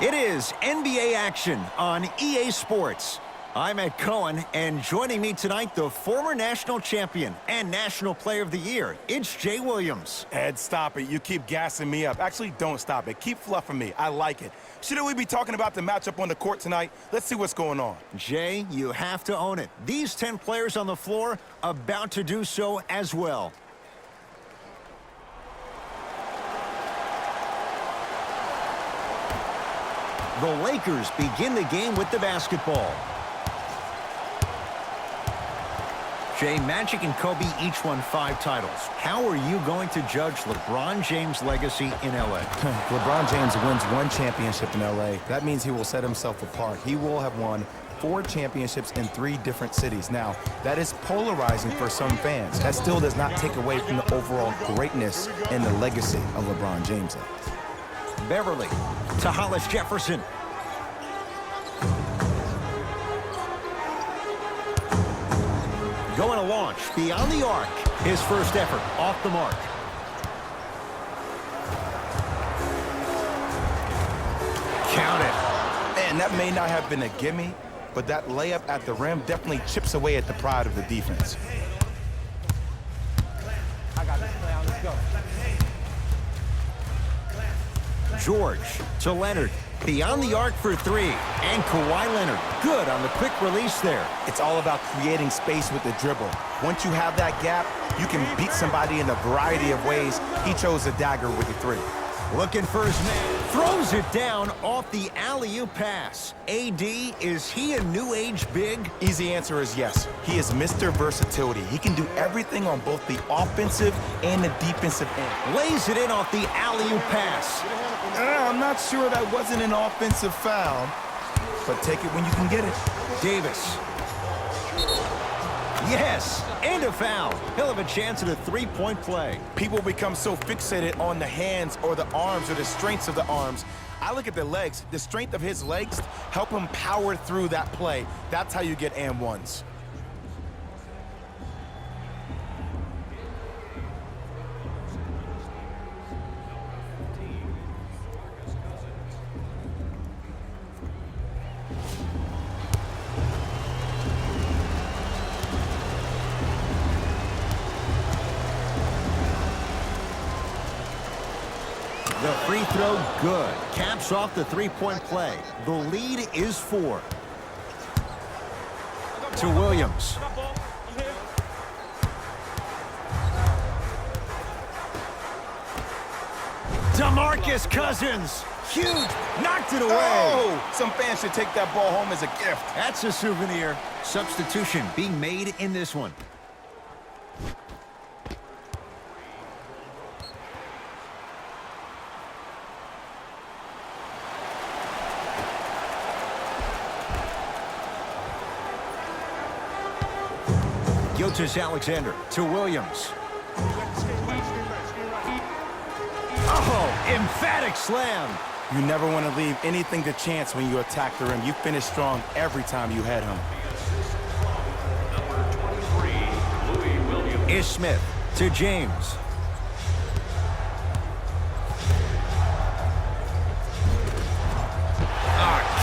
It is NBA action on EA Sports. I'm Ed Cohen, and joining me tonight, the former national champion and National Player of the Year, it's Jay Williams. Ed, stop it. You keep gassing me up. Actually, don't stop it. Keep fluffing me. I like it. Shouldn't we be talking about the matchup on the court tonight? Let's see what's going on. Jay, you have to own it. These 10 players on the floor about to do so as well. The Lakers begin the game with the basketball. Jay, Magic and Kobe each won 5 titles. How are you going to judge LeBron James' legacy in L.A.? LeBron James wins 1 championship in L.A. That means he will set himself apart. He will have won 4 championships in 3 different cities. Now, that is polarizing for some fans. That still does not take away from the overall greatness and the legacy of LeBron James. Beverly to Hollis Jefferson. Going to launch beyond the arc. His first effort off the mark. Count it. And that may not have been a gimme, but that layup at the rim definitely chips away at the pride of the defense. I got this now. Let's go. George to Leonard. Beyond the arc for 3. And Kawhi Leonard. Good on the quick release there. It's all about creating space with the dribble. Once you have that gap, you can beat somebody in a variety of ways. He chose a dagger with the 3. Looking for his man. Throws it down off the alley-oop pass. AD, is he a new age big? Easy answer is yes. He is Mr. Versatility. He can do everything on both the offensive and the defensive end. Lays it in off the alley-oop pass. I'm not sure that wasn't an offensive foul, but take it when you can get it. Davis. Yes, and a foul. He'll have a chance at a 3-point play. People become so fixated on the hands or the arms or the strengths of the arms. I look at the legs. The strength of his legs help him power through that play. That's how you get and ones. The free throw, good. Caps off the 3-point play. The lead is 4. To Williams. DeMarcus Cousins. Huge. Knocked it away. Oh! Some fans should take that ball home as a gift. That's a souvenir. Substitution being made in this one. Gilgeous-Alexander to Williams. Oh, emphatic slam. You never want to leave anything to chance when you attack the rim. You finish strong every time you head home. Ish Smith to James.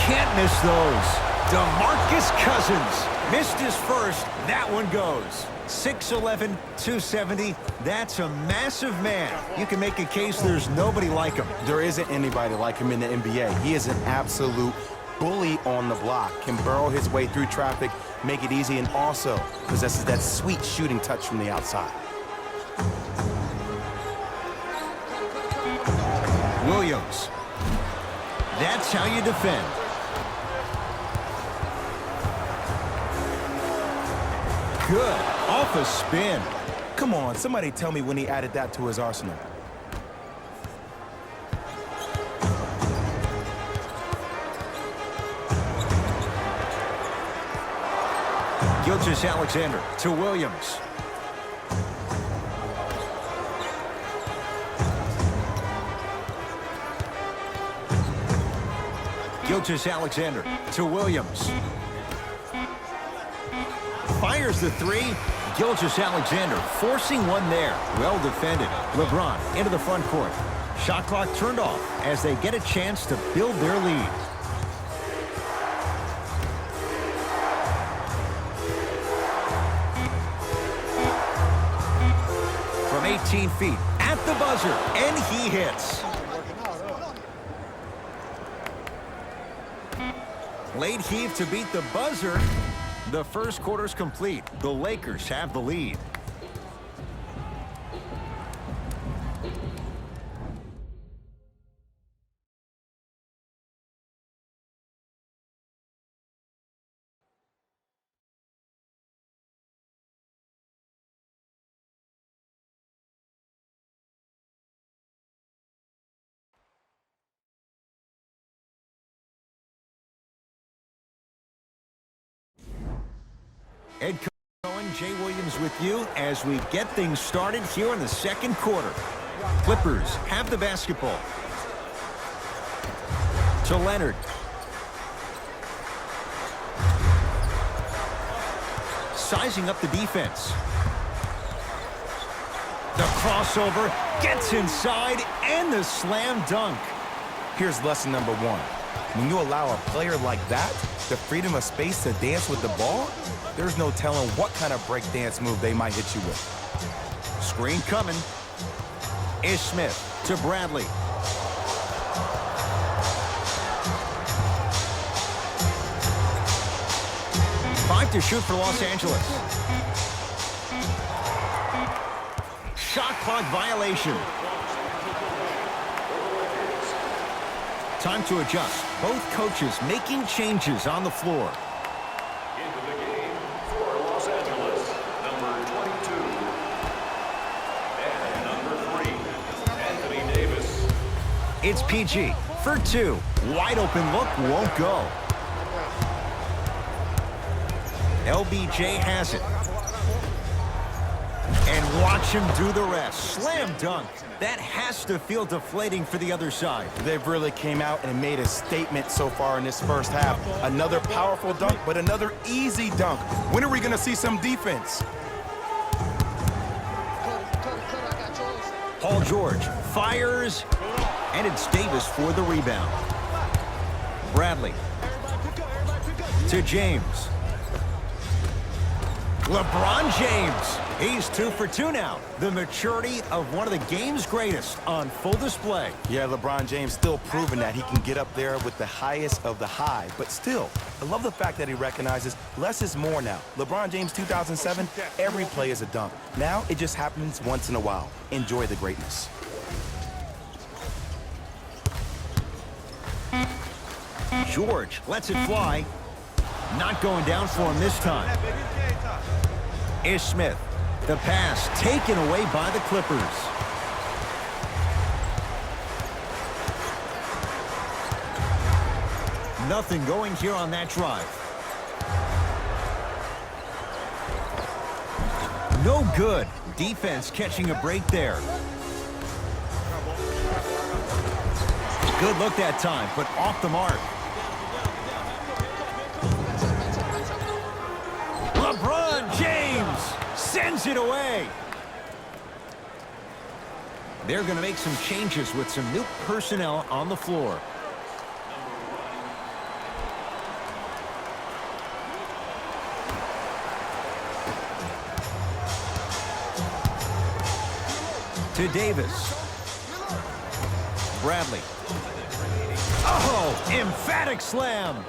Can't miss those. DeMarcus Cousins. Missed his first. That one goes. 6'11", 270. That's a massive man. You can make a case there's nobody like him. There isn't anybody like him in the NBA. He is an absolute bully on the block. Can burrow his way through traffic, make it easy, and also possesses that sweet shooting touch from the outside. Williams. That's how you defend. Good. Off a spin. Come on, somebody tell me when he added that to his arsenal. Gilgeous-Alexander to Williams. Gilgeous-Alexander to Williams. Fires the 3. Gilgeous-Alexander forcing one there. Well defended. LeBron into the front court. Shot clock turned off as they get a chance to build their lead. From 18 feet at the buzzer, and he hits. Late heave to beat the buzzer. The first quarter's complete. The Lakers have the lead. Ed Cohen, Jay Williams with you as we get things started here in the second quarter. Clippers have the basketball. To Leonard. Sizing up the defense. The crossover gets inside and the slam dunk. Here's lesson number one. When you allow a player like that the freedom of space to dance with the ball, there's no telling what kind of break dance move they might hit you with. Screen coming. Ish Smith to Bradley. Five to shoot for Los Angeles. Shot clock violation. Time to adjust. Both coaches making changes on the floor. Into the game for Los Angeles, number 22. And number 3, Anthony Davis. It's PG for two. Wide open look won't go. LBJ has it. And watch him do the rest. Slam dunk. That has to feel deflating for the other side. They've really came out and made a statement so far in this first half. Another powerful dunk, but another easy dunk. When are we going to see some defense? Paul George fires, and it's Davis for the rebound. Bradley to James. LeBron James. He's 2 for 2 now. The maturity of one of the game's greatest on full display. Yeah, LeBron James still proving that he can get up there with the highest of the high. But still, I love the fact that he recognizes less is more now. LeBron James 2007, every play is a dunk. Now it just happens once in a while. Enjoy the greatness. George lets it fly. Not going down for him this time. Ish Smith. The pass taken away by the Clippers. Nothing going here on that drive. No good. Defense catching a break there. Good look that time, but off the mark. LeBron James sends it away. They're going to make some changes with some new personnel on the floor. To Davis. Bradley. Oh, emphatic slam.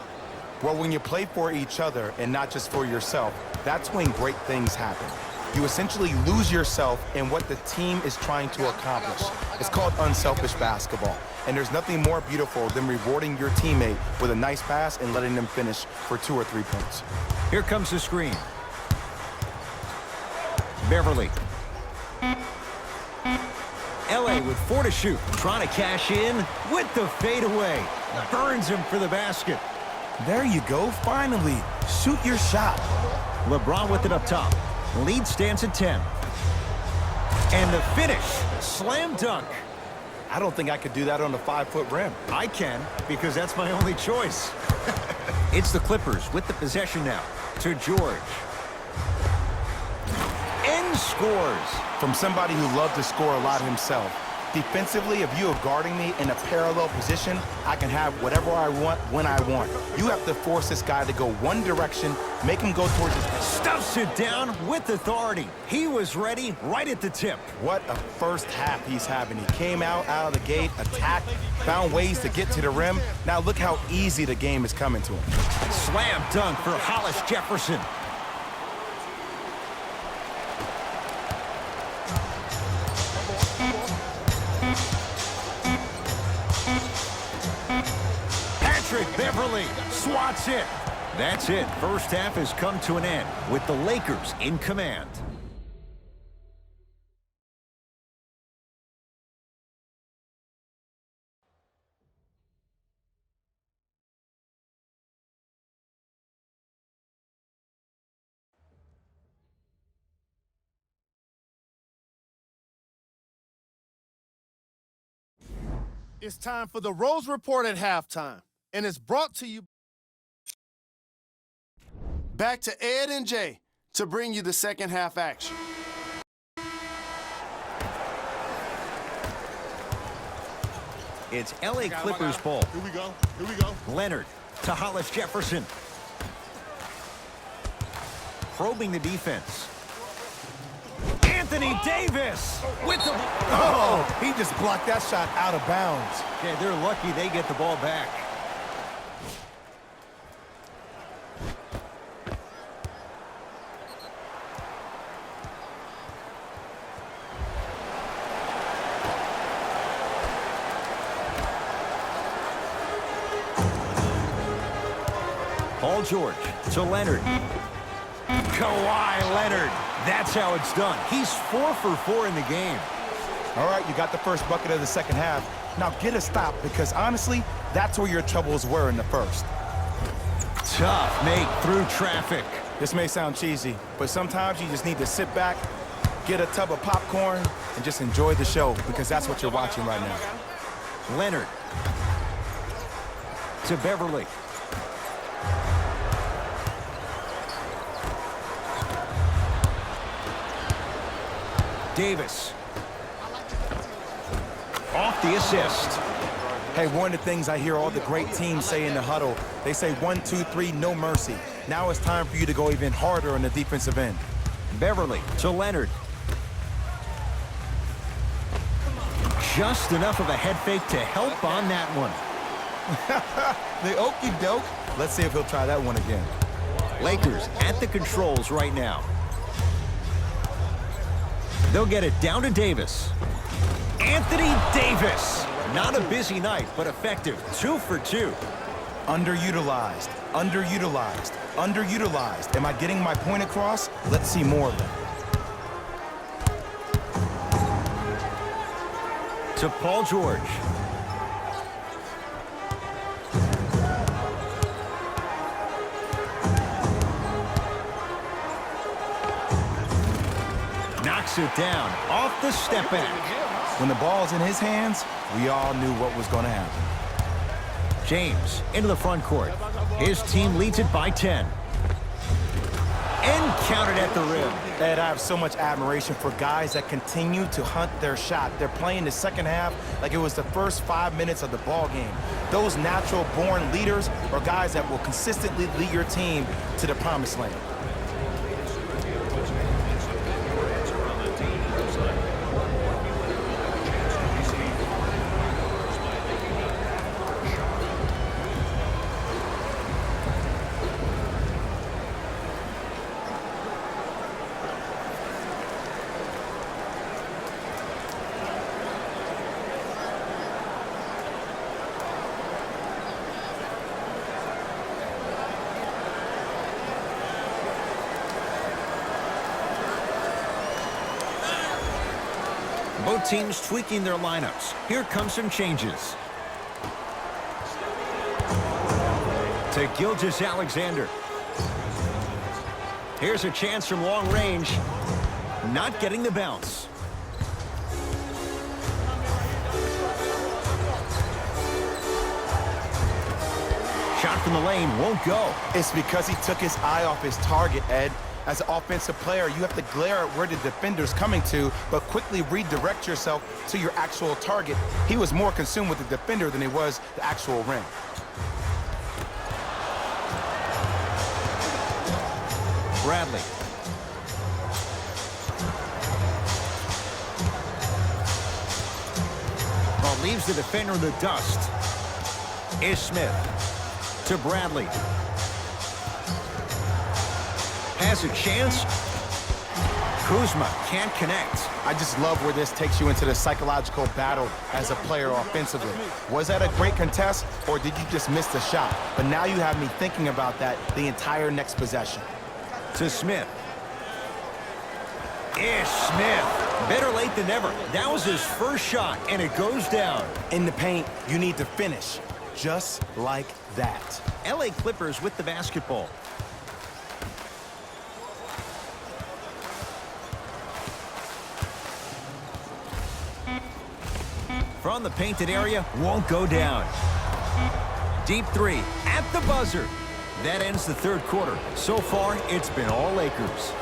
Well, when you play for each other and not just for yourself, that's when great things happen. You essentially lose yourself in what the team is trying to accomplish. It's called unselfish basketball. And there's nothing more beautiful than rewarding your teammate with a nice pass and letting them finish for 2 or 3 points. Here comes the screen. Beverly. LA with 4 to shoot. Trying to cash in with the fadeaway. Burns him for the basket. There you go, finally. Shoot your shot. LeBron with it up top. Lead stands at 10. And the finish. Slam dunk. I don't think I could do that on a 5-foot rim. I can, because that's my only choice. It's the Clippers with the possession now. To George. And scores. From somebody who loved to score a lot himself, Defensively, if you are guarding me in a parallel position, I can have whatever I want when I want. You have to force this guy to go one direction, make him go towards his... Stuffs it down with authority. He was ready right at the tip. What a first half he's having. He came out of the gate, attacked, found ways to get to the rim. Now look how easy the game is coming to him. Slam dunk for Hollis Jefferson. Patrick Beverly swats it. That's it. First half has come to an end with the Lakers in command. It's time for the Rose Report at halftime, and it's brought to you. Back to Ed and Jay to bring you the second half action. It's LA Clippers ball. Here we go. Here we go. Leonard to Hollis Jefferson. Probing the defense. Anthony Davis with the... Oh, he just blocked that shot out of bounds. Yeah, they're lucky they get the ball back. Paul George to Leonard. Kawhi Leonard. That's how it's done. He's 4 for 4 in the game. All right, you got the first bucket of the second half. Now get a stop, because honestly, that's where your troubles were in the first. Tough make through traffic. This may sound cheesy, but sometimes you just need to sit back, get a tub of popcorn, and just enjoy the show, because that's what you're watching right now. Leonard to Beverly. Davis. Off the assist. Hey, one of the things I hear all the great teams say in the huddle, they say 1, 2, 3, no mercy. Now it's time for you to go even harder on the defensive end. Beverly to Leonard. Just enough of a head fake to help on that one. The okey doke. Let's see if he'll try that one again. Lakers at the controls right now. They'll get it down to Davis. Anthony Davis. Not a busy night, but effective. 2 for 2. Underutilized, underutilized, underutilized. Am I getting my point across? Let's see more of them. To Paul George. Knocks it down off the step back. When the ball's in his hands, we all knew what was going to happen. James into the front court. His team leads it by 10. And counted at the rim. Ed, I have so much admiration for guys that continue to hunt their shot. They're playing the second half like it was the first 5 minutes of the ball game. Those natural-born leaders are guys that will consistently lead your team to the promised land. Both teams tweaking their lineups. Here come some changes. To Gilgeous-Alexander. Here's a chance from long range. Not getting the bounce. Shot from the lane won't go. It's because he took his eye off his target, Ed. As an offensive player, you have to glare at where the defender's coming to, but quickly redirect yourself to your actual target. He was more consumed with the defender than he was the actual rim. Bradley. Ball leaves the defender in the dust. Ish Smith to Bradley. Has a chance. Kuzma can't connect. I just love where this takes you into the psychological battle as a player offensively. Was that a great contest, or did you just miss the shot? But now you have me thinking about that the entire next possession. To Smith. Ish Smith. Better late than never. That was his first shot, and it goes down. In the paint, you need to finish. Just like that. LA Clippers with the basketball. From the painted area, won't go down. Deep three at the buzzer. That ends the third quarter. So far, it's been all Lakers.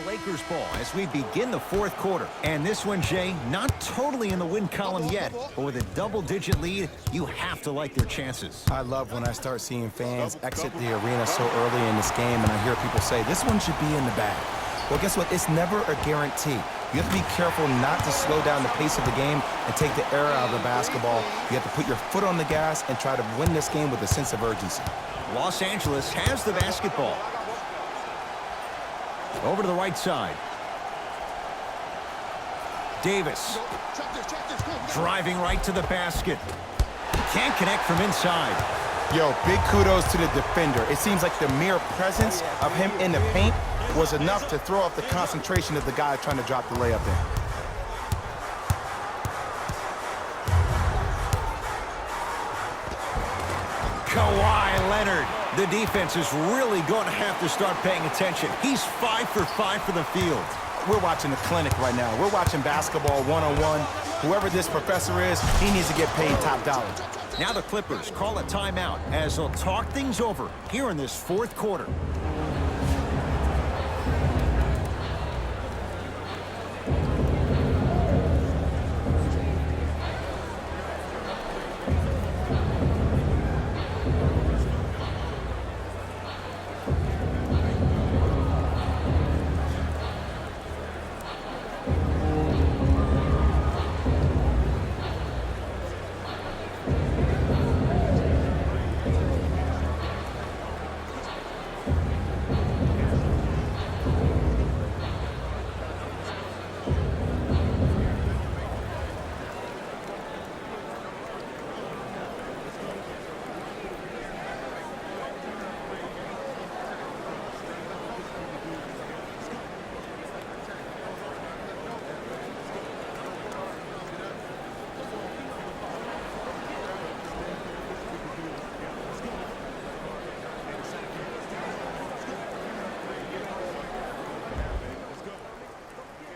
Lakers ball as we begin the fourth quarter. And this one, Jay, not totally in the win column yet, but with a double-digit lead, you have to like their chances. I love when I start seeing fans exit the arena so early in this game, and I hear people say, this one should be in the bag. Well, guess what? It's never a guarantee. You have to be careful not to slow down the pace of the game and take the air out of the basketball. You have to put your foot on the gas and try to win this game with a sense of urgency. Los Angeles has the basketball. Over to the right side. Davis. Driving right to the basket. Can't connect from inside. Yo, big kudos to the defender. It seems like the mere presence of him in the paint was enough to throw off the concentration of the guy trying to drop the layup in. Kawhi Leonard. The defense is really going to have to start paying attention. He's 5 for 5 for the field. We're watching a clinic right now. We're watching basketball one-on-one. Whoever this professor is, he needs to get paid top dollar. Now the Clippers call a timeout as they'll talk things over here in this fourth quarter.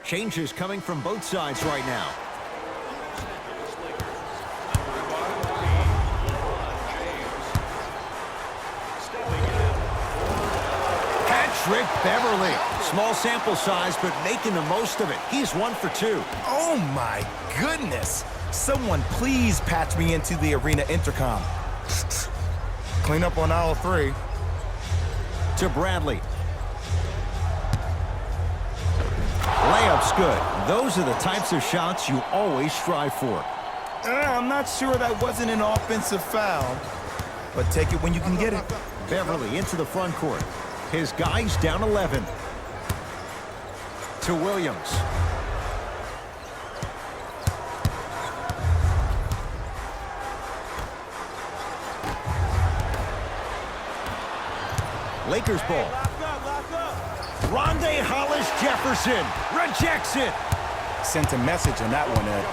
Changes coming from both sides right now. Patrick Beverley. Small sample size, but making the most of it. He's 1 for 2. Oh, my goodness. Someone please patch me into the arena intercom. Clean up on aisle 3. To Bradley. Layup's good. Those are the types of shots you always strive for. I'm not sure that wasn't an offensive foul, but take it when you can get it. Beverley into the front court. His guy's down 11. To Williams. Lakers ball. Rondae Hollis Jefferson rejects it. sent a message on that one, Ed.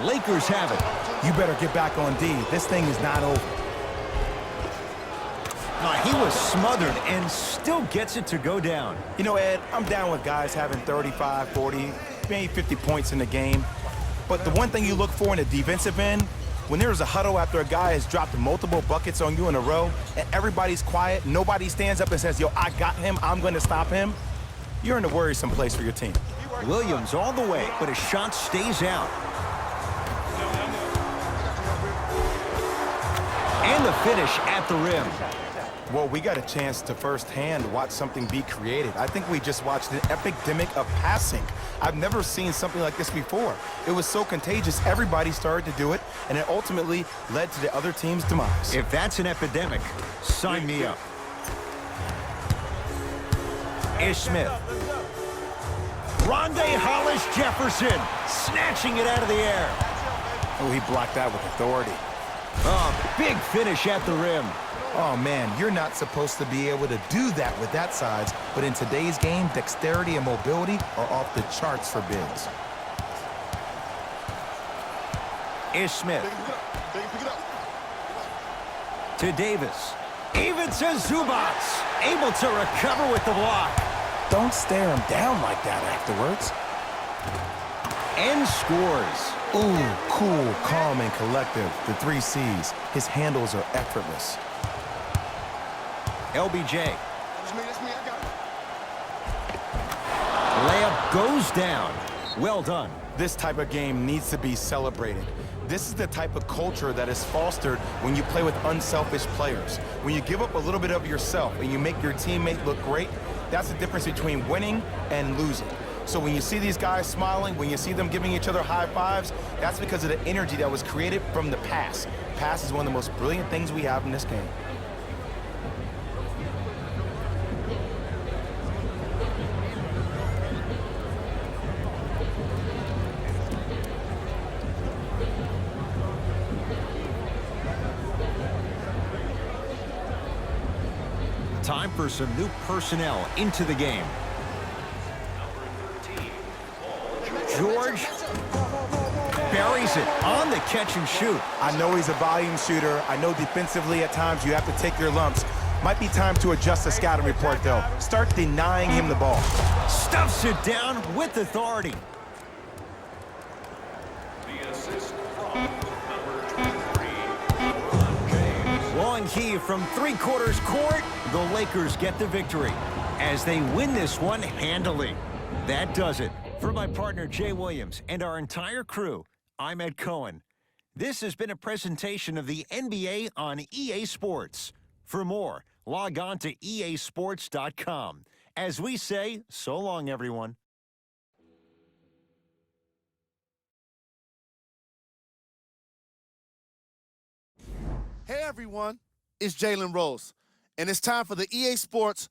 Lakers have it. You better get back on D. This thing is not over. He was smothered and still gets it to go down. You know, Ed, I'm down with guys having 35, 40, maybe 50 points in the game. But the one thing you look for in the defensive end, when there's a huddle after a guy has dropped multiple buckets on you in a row, and everybody's quiet, nobody stands up and says, yo, I got him, I'm going to stop him, you're in a worrisome place for your team. Williams all the way, but his shot stays out. And the finish at the rim. Well, we got a chance to firsthand watch something be created. I think we just watched an epidemic of passing. I've never seen something like this before. It was so contagious, everybody started to do it, and it ultimately led to the other team's demise. If that's an epidemic, sign me up. Ish Smith. Rondé Hollis Jefferson snatching it out of the air. Oh, he blocked that with authority. Oh, big finish at the rim. Oh, man, you're not supposed to be able to do that with that size, but in today's game, dexterity and mobility are off the charts for bigs. Ish Smith. To Davis. Even to Zubats. Able to recover with the block. Don't stare him down like that afterwards. And scores. Ooh, cool, calm, and collective. The 3 C's. His handles are effortless. LBJ. Layup goes down. Well done. This type of game needs to be celebrated. This is the type of culture that is fostered when you play with unselfish players. When you give up a little bit of yourself and you make your teammate look great, that's the difference between winning and losing. So when you see these guys smiling, when you see them giving each other high fives, that's because of the energy that was created from the pass. Pass is one of the most brilliant things we have in this game. Time for some new personnel into the game. George buries it on the catch and shoot. I know he's a volume shooter. I know defensively at times you have to take your lumps. Might be time to adjust the scouting report, though. Start denying him the ball. Stuffs it down with authority. The assist from number 23, LeBron James. Long key from three-quarters court. The Lakers get the victory as they win this one handily. That does it. For my partner, Jay Williams, and our entire crew, I'm Ed Cohen. This has been a presentation of the NBA on EA Sports. For more, log on to easports.com. As we say, so long, everyone. Hey, everyone. It's Jalen Rose, and it's time for the EA Sports